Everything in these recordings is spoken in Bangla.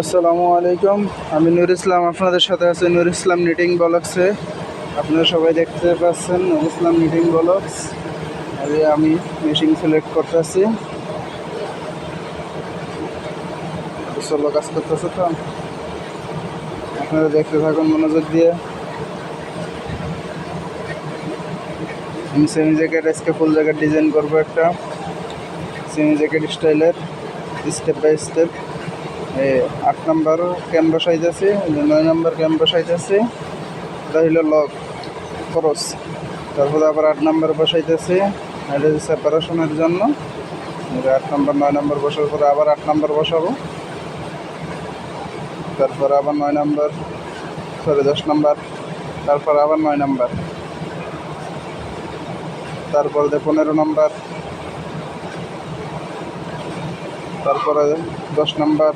আসসালামু আলাইকুম। আমি নুর ইসলাম, আপনাদের সাথে আছে নুর ইসলাম নিটিং ব্লগসে। আপনারা সবাই দেখতে পাচ্ছেন নুর ইসলাম নিটিং ব্লগস। আমি মেশিন সিলেক্ট করতেছি, সোলো কাজ করতেছে, তো আপনারা দেখতে থাকুন মনোযোগ দিয়ে। আমি সেমি জ্যাকেট আজকে ফুল জ্যাকেট ডিজাইন করবো, একটা সেমি জ্যাকেট স্টাইলের step by step. 8 number cam বসাইতেছি, 9 নাম্বার ক্যাম বসাইতেছি, এটা হলো লক খরচ। তারপরে আবার 8 নাম্বার বসাইতেছি, এটা হচ্ছে সেপারেশনের জন্য। 8 নাম্বার 9 নাম্বার বসার পরে আবার 8 নাম্বার বসাবো, তারপরে আবার 9 নাম্বার, 10 নাম্বার, তারপর আবার 9 নাম্বার, তারপরে 15 নাম্বার, তারপরে 10 নাম্বার,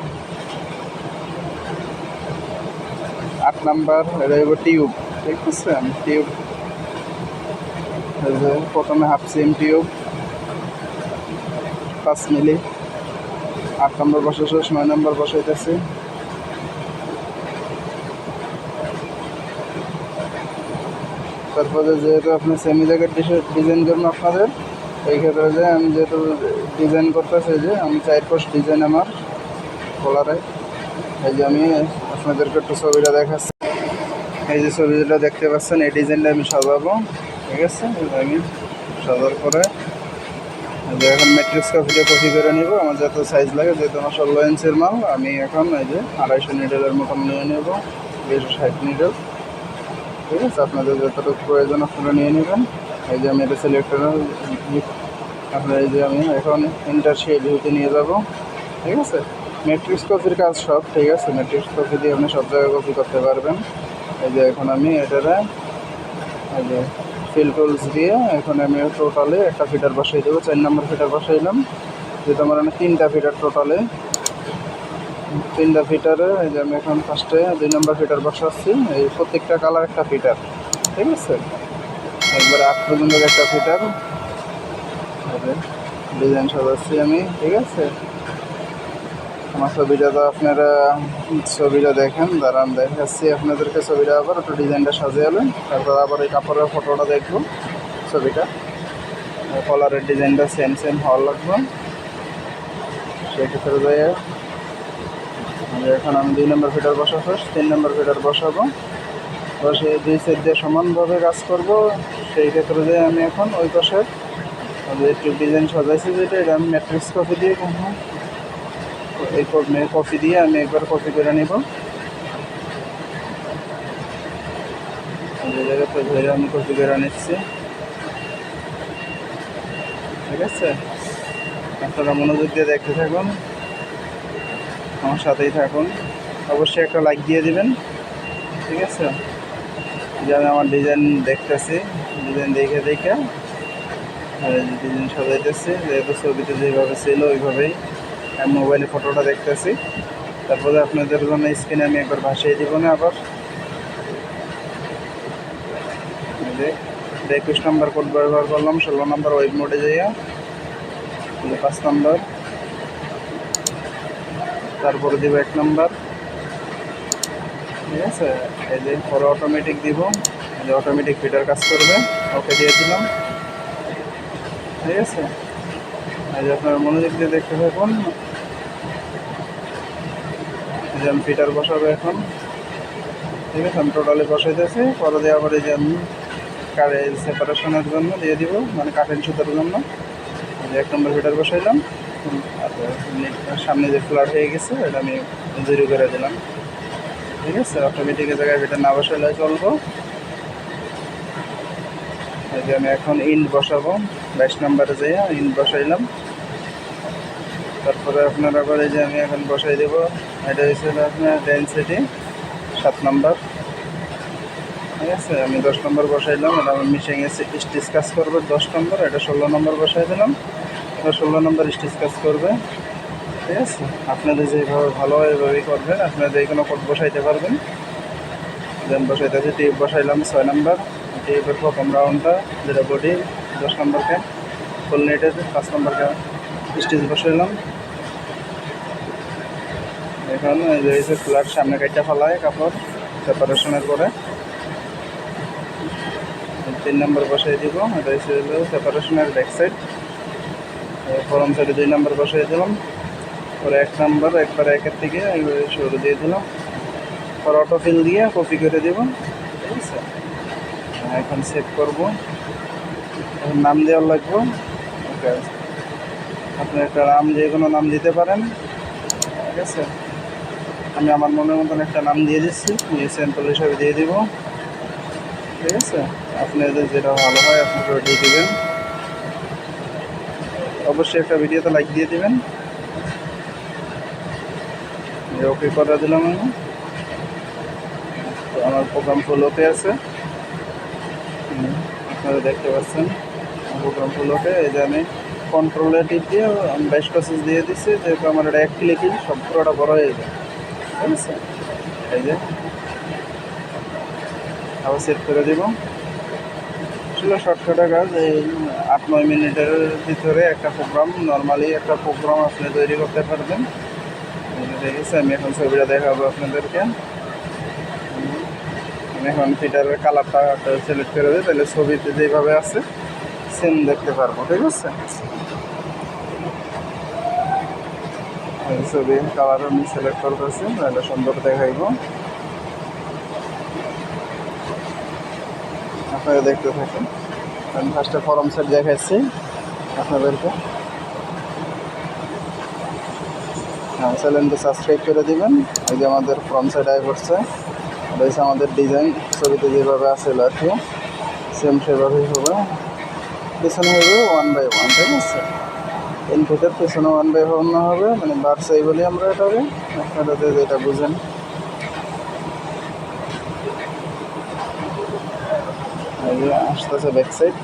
8 নাম্বার। এটা হইব টিউব, ঠিক আছে? টিউব প্রথমে হাফ সিএম টিউব 5 মিলি। 8 নাম্বার বসা শেষ, 9 নাম্বার বসাইতেছি। তারপরে যেহেতু আপনি সেমি জ্যাকেট ডিজাইন করবেন আপনাদের, এই ক্ষেত্রে যে আমি যেহেতু ডিজাইন করতেছি, যে আমি 4 পোস্ট ডিজাইন আমার কলারে। এই যে আমি আপনাদেরকে একটু ছবিটা দেখাচ্ছি। এই যে ছবিটা দেখতে পাচ্ছেন, এই ডিজাইনটা আমি সাজাবো, ঠিক আছে? আমি সাজার পরে যে এখন ম্যাট্রিক্স কপি করে নিব। আমার যত সাইজ লাগে, যেহেতু আমার 16 ইঞ্চির মাল, আমি এখন এই যে 250 নিডেলের মতন নিয়ে নেব, 260 নিডেল, ঠিক আছে? আপনাদের যতটুকু প্রয়োজন আপনারা নিয়ে নেবেন। এই যে আমি এটা সিলেক্ট করে আপনার, এই যে আমি এখন ইন্টার সেই ভিউতে নিয়ে যাব, ঠিক আছে? ম্যাট্রিক্স কপির কাজ সব, ঠিক আছে? ম্যাট্রিক্স কপি দিয়ে আপনি সব জায়গায় কপি করতে পারবেন। এই যে এখন আমি এটারে এই যে ফিল টুলস দিয়ে এখন আমি টোটালে একটা ফিটার বসাই দেবো। 4 নাম্বার ফিটার বসাইলাম, যেহেতু আমার 3টা ফিটার টোটালে, 3টা ফিটারে এই যে আমি এখন ফার্স্টে 2 নাম্বার ফিটার বসাচ্ছি। এই প্রত্যেকটা কালার একটা ফিটার, ঠিক আছে? একবারে 8 পর্যন্ত একটা ফিটার ডিজাইন সাজাচ্ছি আমি, ঠিক আছে? আমার ছবিটা তো আপনারা ছবিটা দেখেন, দাঁড়ান দেখাচ্ছি আপনাদেরকে ছবিটা। আবার একটু ডিজাইনটা সাজিয়ে এলেন, তারপর আবার এই কাপড়ের ফটোটা দেখবো। ছবিটা কলারের ডিজাইনটা সেম সেম হওয়ার লাগবে, সেক্ষেত্রে যাই। এখন আমি 2 নম্বর ফিটার বসাবো, 3 নম্বর ফিটার বসাবো, বসে 2 সাইড দিয়ে সমানভাবে কাজ করব। সেই ক্ষেত্রে যে আমি এখন ওই পাশে একটু ডিজাইন সাজাইছি, যেটা এটা আমি ম্যাট্রিক্স কপি দিয়ে, এই কপি দিয়ে আমি একবার কপি করে নেব। যে জায়গাতে ধরে আমি কপি করে নিচ্ছি, ঠিক আছে? আপনারা মনোযোগ দিয়ে দেখতে থাকুন, আমার সাথেই থাকুন। অবশ্যই একটা লাইক দিয়ে দিবেন, ঠিক আছে? যে আমি আমার ডিজাইন দেখতেছি, ডিজাইন দেখে ডিজাইন সাজাইতেছি, যেহেতু ছবিতে যেভাবে ছিল ওইভাবেই আমি মোবাইলে ফটোটা দেখতেছি। তারপরে আপনাদের জন্য স্ক্রিনে আমি একবার ভাসিয়ে দিব না। আবার 21 নম্বর কোড ব্যবহার করলাম, 16 নম্বর ওয়েব মোডে যাইয়া 5 নম্বর, তারপরে দিব 1 নম্বর, ঠিক আছে? এই যে পরে অটোমেটিক দিব, এই যে অটোমেটিক ফিটার কাজ করবে, ওকে দিয়ে দিলাম, ঠিক আছে? এই যে আপনার মনোযোগ দিয়ে দেখতে থাকুন। এই যে আমি ফিটার বসাবো এখন, ঠিক আছে? আমি টোটালি বসাইতেছি, পরে দিয়ে আবার এই যে আমি সেপারেশনের জন্য দিয়ে দিব, মানে কাঠের সুতার জন্য। এই যে 1 নম্বর ফিটার বসাইলাম, আর সামনে যে ফ্ল্যাট হয়ে গেছে এটা আমি 0 করে দিলাম, ঠিক আছে? অটোমেটিকের জায়গায় ফিটার না বসাইলে চলবো। এই যে আমি এখন ইন্ট বসাবো, 22 নম্বরে যাই ইন্ট বসাইলাম। তারপরে আপনার আবার এই যে আমি এখন বসাই দেবো, এটা হয়েছিল আপনার ডেনসিটি 7 নম্বর, ঠিক আছে? আমি 10 নম্বর বসাইলাম, এটা আমার মিশিংয়ে স্টিচ কাজ করবে 10 নম্বর। এটা 16 নম্বর বসাই দিলাম, এটা 16 নম্বর স্টিচ কাজ করবে, ঠিক আছে? আপনাদের যেভাবে ভালো হয় এভাবেই করবেন, আপনারা যে কোনো কোড বসাইতে পারবেন। দেন বসাইতেছি, টিউব বসাইলাম 6 নম্বর, টিউবের প্রথম রাউন্ডটা যেটা বডি, 10 নম্বরকে ফুল নেটের 5 নম্বরকে স্টিচ বসাইলাম। এখন এই যে হচ্ছে ফ্ল্যাট সামনে কাইটা ফেলায় কাপড় সেপারেশনের পরে 3 নম্বর বসাই দিব। এটা হচ্ছে সেপারেশনের ব্যাক সাইড। ফরম সাইডে 2 নম্বর বসাই দিলাম। পরে 1 নম্বর একবার 1-এর থেকে শুরু দিয়ে দিলাম। পরে অটো ফিল দিয়ে কপি করে দেব। ঠিক আছে, এখন সেভ করব। এখন নাম দেওয়ার লাগবে। ওকে, আপনি একটা নাম যে কোনো নাম দিতে পারেন। ঠিক আছে, আমি আমার মনের মতন একটা নাম দিয়ে দিচ্ছি, স্যাম্পল হিসাবে দিয়ে দিব। ঠিক আছে, আপনাদের যেটা ভালো হয় আপনারা দিয়ে দেবেন। অবশ্যই একটা ভিডিওতে লাইক দিয়ে দিবেন। ওকে করে দিলাম আমি। তো আমার প্রোগ্রাম ফলোতে আছে, আপনারা দেখতে পাচ্ছেন প্রোগ্রাম ফলোতে। এই যে আমি কন্ট্রোলে টিপ দিয়ে আমি 22 প্রসেস দিয়ে দিচ্ছি, যেহেতু আমার এটা 1 ক্লিকই সব পুরোটা বড় হয়ে যায়। ঠিক আছে, এই যে আবার সেট করে দিব। আসলে শর্টকাটের কাজ, এই 8-9 মিনিটের ভিতরে একটা প্রোগ্রাম, নর্মালি একটা প্রোগ্রাম আপনি তৈরি করতে পারবেন। ঠিক আছে, আমি এখন ছবিটা দেখাবো আপনাদেরকে। আমি এখন ফিটারের কালারটা সিলেক্ট করে দিই, তাহলে ছবিতে যেভাবে আছে সেম দেখতে পারবো। ঠিক আছে, ছবি কালার আমি সিলেক্ট করতেছি, তাহলে সুন্দর দেখাইব। আপনারা দেখতে থাকেন। আমি ফার্স্টে ফরম সেট দেখাচ্ছি আপনাদেরকে। চ্যানেলটি সাবস্ক্রাইব করে দিবেন। এই যে আমাদের ফরম সেট আয় করছে, এটা হচ্ছে আমাদের ডিজাইন, ছবিতে যেভাবে আসছিল আর কি সেম সেভাবেই হবে। পেছনে হবে 1/1। ঠিক আছে, ইনফিটের পেছনে 1/1 না হবে, মানে বার চাই বলি আমরা এটাকে, আপনারা যেটা বুঝেন। এই যে আসতেছে ব্যাক সাইড,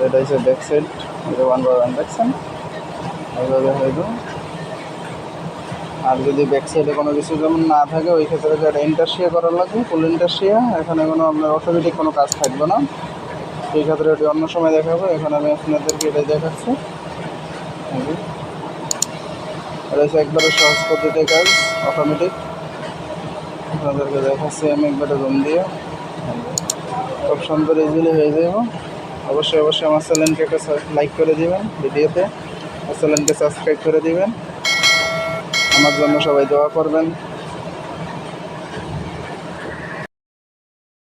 এটা হচ্ছে ব্যাক সাইড, এটা 1/1 দেখছেন, এইভাবে হইব। আর যদি ব্যাক সাইডে কোনো কিছু যেমন না থাকে, ওই ক্ষেত্রে যেটা ইন্টারশিয়া করা লাগবে, ফুল ইন্টারশিয়া। এখানে কোনো আপনার অটোমেটিক কোনো কাজ থাকবে না, সেই ক্ষেত্রে এটি অন্য সময় দেখাবো। এখন আমি আপনাদেরকে এটাই দেখাচ্ছি। এটা হচ্ছে একবারে সহজ পদ্ধতির কাজ, অটোমেটিক। আপনাদেরকে দেখাচ্ছি আমি একবারে রুম দিয়ে, খুব সুন্দর ইজিলি হয়ে যাব। অবশ্যই আমার চ্যানেলকে একটা লাইক করে দিবেন ভিডিওতে, আর চ্যানেলকে সাবস্ক্রাইব করে দিবেন। আমার জন্য সবাই দোয়া করবেন।